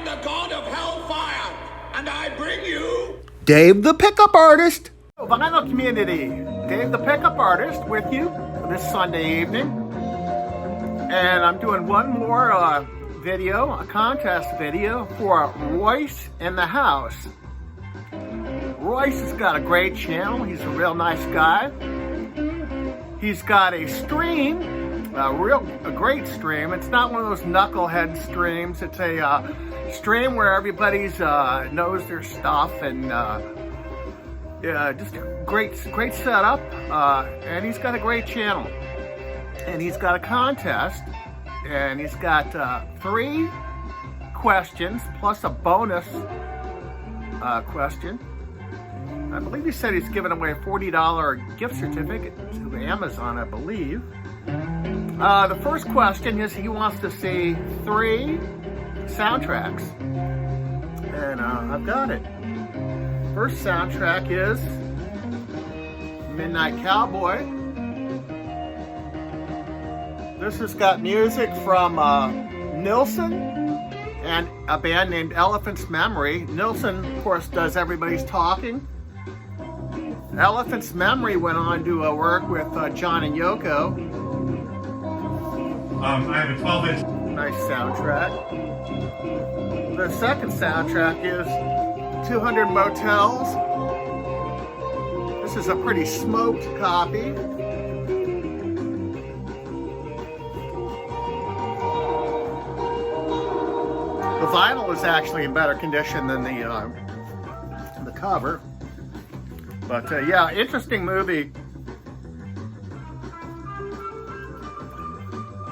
am the god of hellfire, and I bring you... Dave the Pickup Artist. Vinyl community, Dave the Pickup Artist with you this Sunday evening. And I'm doing one more video, a contest video for Royce in the house. Royce has got a great channel. He's a real nice guy. He's got a stream, a great stream. It's not one of those knucklehead streams. It's a stream where everybody's knows their stuff, and yeah, just a great setup. And he's got a great channel, and he's got a contest, and he's got 3 questions plus a bonus question. I believe he said he's giving away a $40 gift certificate to Amazon, I believe. The first question is he wants to see 3 soundtracks. And I've got it. First soundtrack is Midnight Cowboy. This has got music from Nilsson and a band named Elephant's Memory. Nilsson, of course, does Everybody's Talking. Elephant's Memory went on to work with John and Yoko. I have a 12-inch. Nice soundtrack. The second soundtrack is 200 Motels. This is a pretty smoked copy. The vinyl is actually in better condition than the cover. But yeah, interesting movie.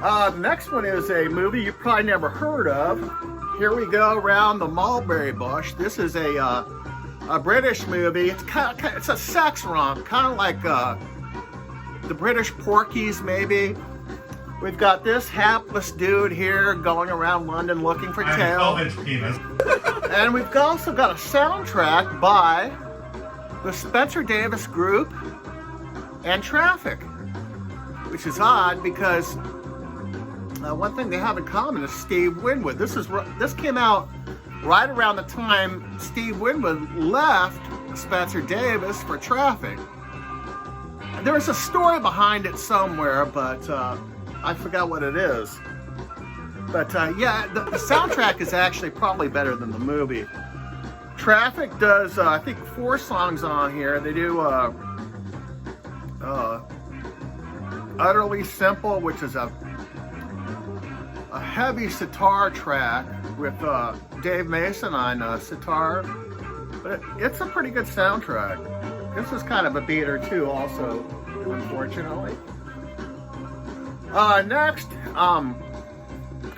The next one is a movie you probably never heard of. Here We Go Round the Mulberry Bush. This is a British movie. It's a sex romp, kind of like the British Porkies, maybe. We've got this hapless dude here going around London looking for tail. I have a 12-inch penis. And we've also got a soundtrack by the Spencer Davis Group and Traffic, which is odd because one thing they have in common is Steve Winwood. This came out right around the time Steve Winwood left Spencer Davis for Traffic. And there's a story behind it somewhere, but I forgot what it is. But yeah, the soundtrack is actually probably better than the movie. Traffic does, I think, 4 songs on here. They do Utterly Simple, which is a heavy sitar track with Dave Mason on sitar. But it's a pretty good soundtrack. This is kind of a beater too, also, unfortunately. Next,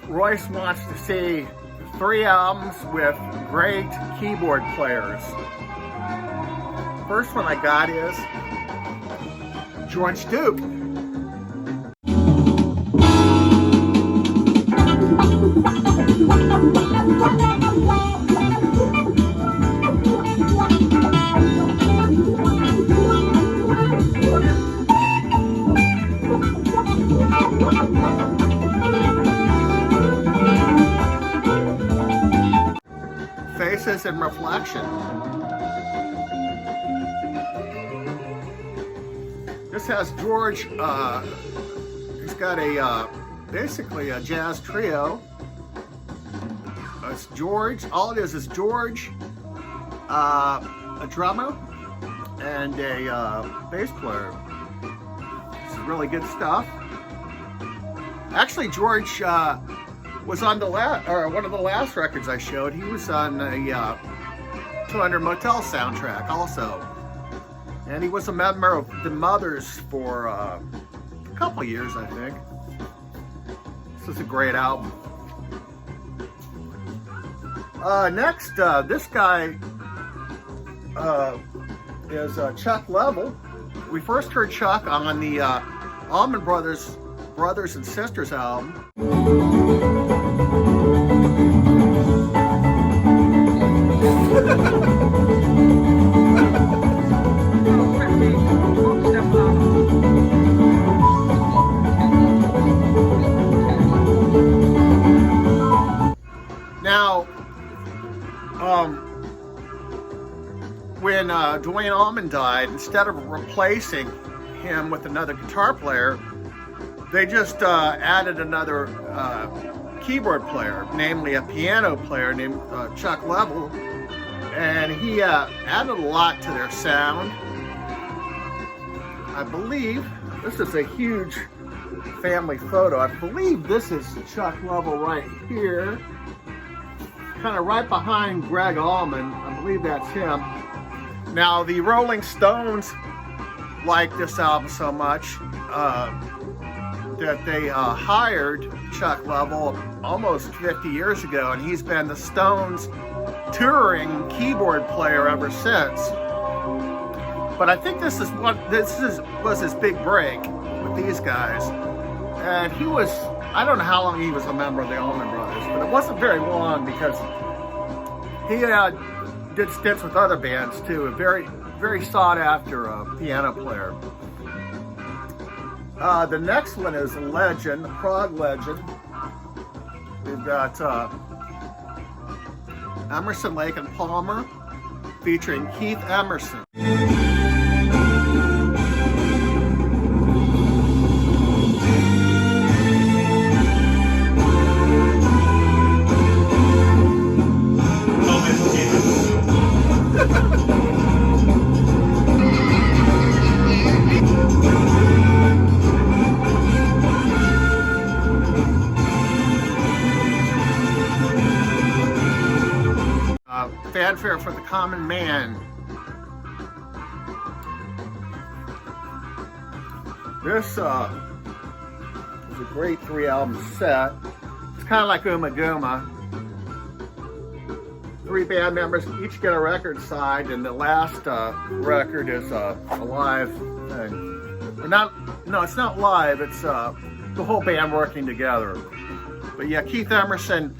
Royce wants to see 3 albums with great keyboard players. First one I got is George Duke. Faces and Reflection. This has George, he's got a, basically a jazz trio. It's George, all it is George, a drummer, and a bass player. This is really good stuff. Actually, George was on one of the last records I showed. He was on the 200 Motel soundtrack also. And he was a member of the Mothers for a couple years, I think. This is a great album. Next, this guy is Chuck Level. We first heard Chuck on the Allman Brothers and Sisters album. Now, when Duane Allman died, instead of replacing him with another guitar player, they just added another keyboard player, namely a piano player named Chuck Leavell, and he added a lot to their sound. I believe this is a huge family photo. I believe this is Chuck Leavell right here, kind of right behind Greg Allman. I believe that's him. Now, the Rolling Stones liked this album so much that they hired Chuck Leavell almost 50 years ago, and he's been the Stones' touring keyboard player ever since. But I think this was his big break with these guys, and he was, I don't know how long he was a member of the Allman Brothers, but it wasn't very long because he did stints with other bands too. A very, very sought after piano player. The next one is a legend, a prog legend. We've got Emerson, Lake and Palmer featuring Keith Emerson. Fanfare for the Common Man. This is a great 3-album set. It's kind of like Uma Guma. 3 band members each get a record side, and the last record is a live thing. No, it's not live. It's the whole band working together. But yeah, Keith Emerson.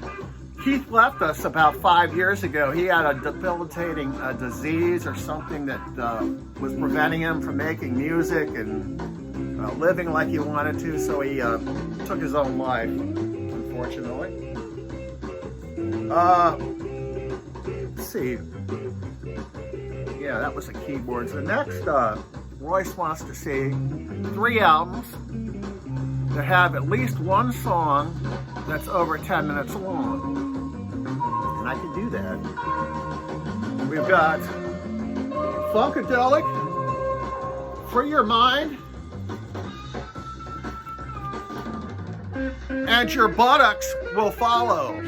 Keith left us about 5 years ago. He had a debilitating disease or something that was preventing him from making music and living like he wanted to, so he took his own life, unfortunately. Let's see. Yeah, that was the keyboards. The next, Royce wants to see 3 albums that have at least one song that's over 10 minutes long. And I can do that. We've got Funkadelic, Free Your Mind, and Your Buttocks Will Follow.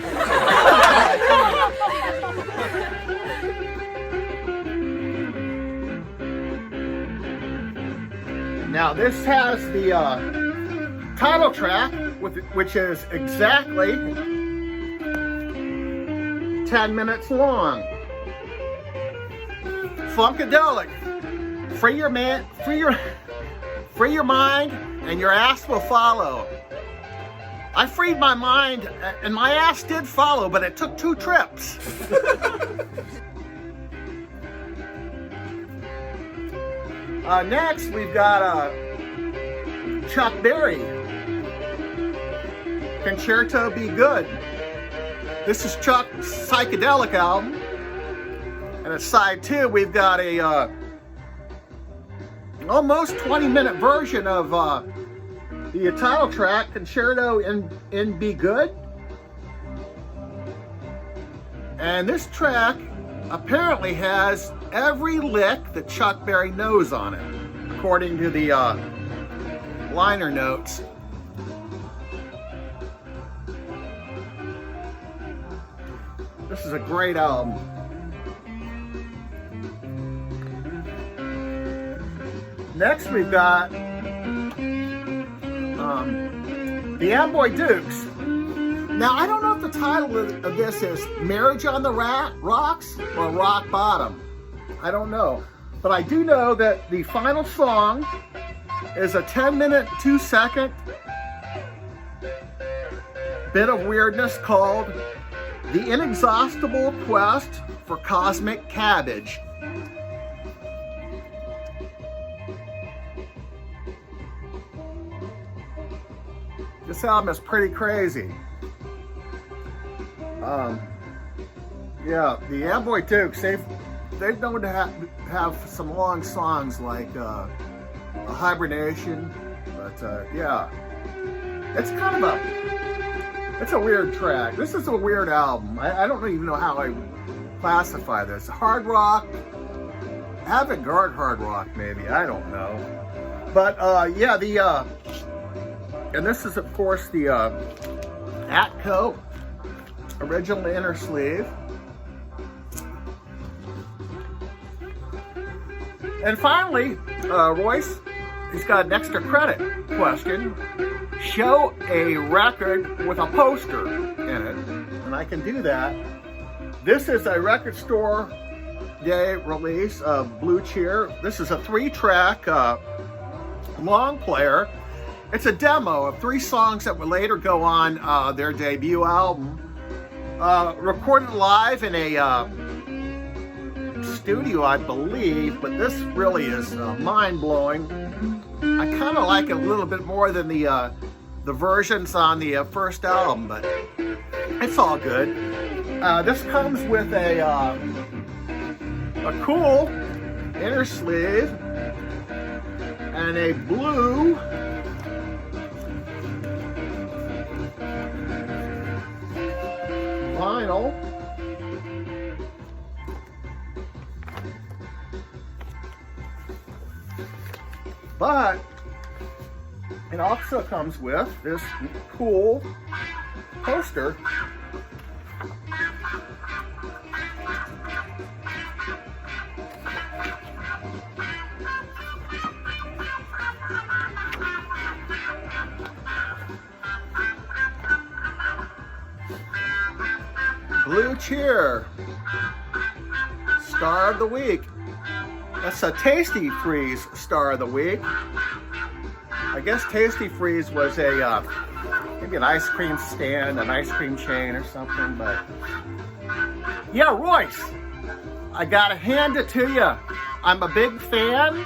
Now this has the title track, which is exactly 10 minutes long. Funkadelic, free your mind, and your ass will follow. I freed my mind, and my ass did follow, but it took 2 trips. Next, we've got Chuck Berry, Concerto Be Good. This is Chuck's psychedelic album, and at side 2 we've got a almost 20-minute version of the title track, Concerto in Be Good. And this track apparently has every lick that Chuck Berry knows on it, according to the liner notes. This is a great album. Next we've got the Amboy Dukes. Now I don't know if the title of this is Marriage on the Rocks or Rock Bottom. I don't know. But I do know that the final song is a 10-minute, 2-second bit of weirdness called The Inexhaustible Quest for Cosmic Cabbage. This album is pretty crazy. Yeah, the Amboy Dukes, they're known to have some long songs like a Hibernation, but yeah, it's kind of it's a weird track. This is a weird album. I don't even know how I classify this. Hard rock, avant-garde hard rock, maybe. I don't know. But yeah, and this is of course the Atco original inner sleeve. And finally, Royce, he's got an extra credit question. Show a record with a poster in it, and I can do that. This is a Record Store Day release of Blue Cheer. This is a 3-track long player. It's a demo of 3 songs that would later go on their debut album. Recorded live in a studio, I believe, but this really is mind-blowing. I kind of like it a little bit more than the versions on the first album, but it's all good. This comes with a cool inner sleeve and a blue vinyl. But it also comes with this cool poster. Blue Cheer, Star of the Week. That's a Tasty Freeze Star of the Week. I guess Tasty Freeze was a maybe an ice cream stand, an ice cream chain or something, but yeah, Royce, I gotta hand it to you. I'm a big fan.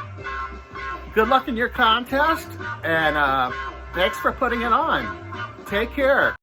Good luck in your contest, and thanks for putting it on. Take care.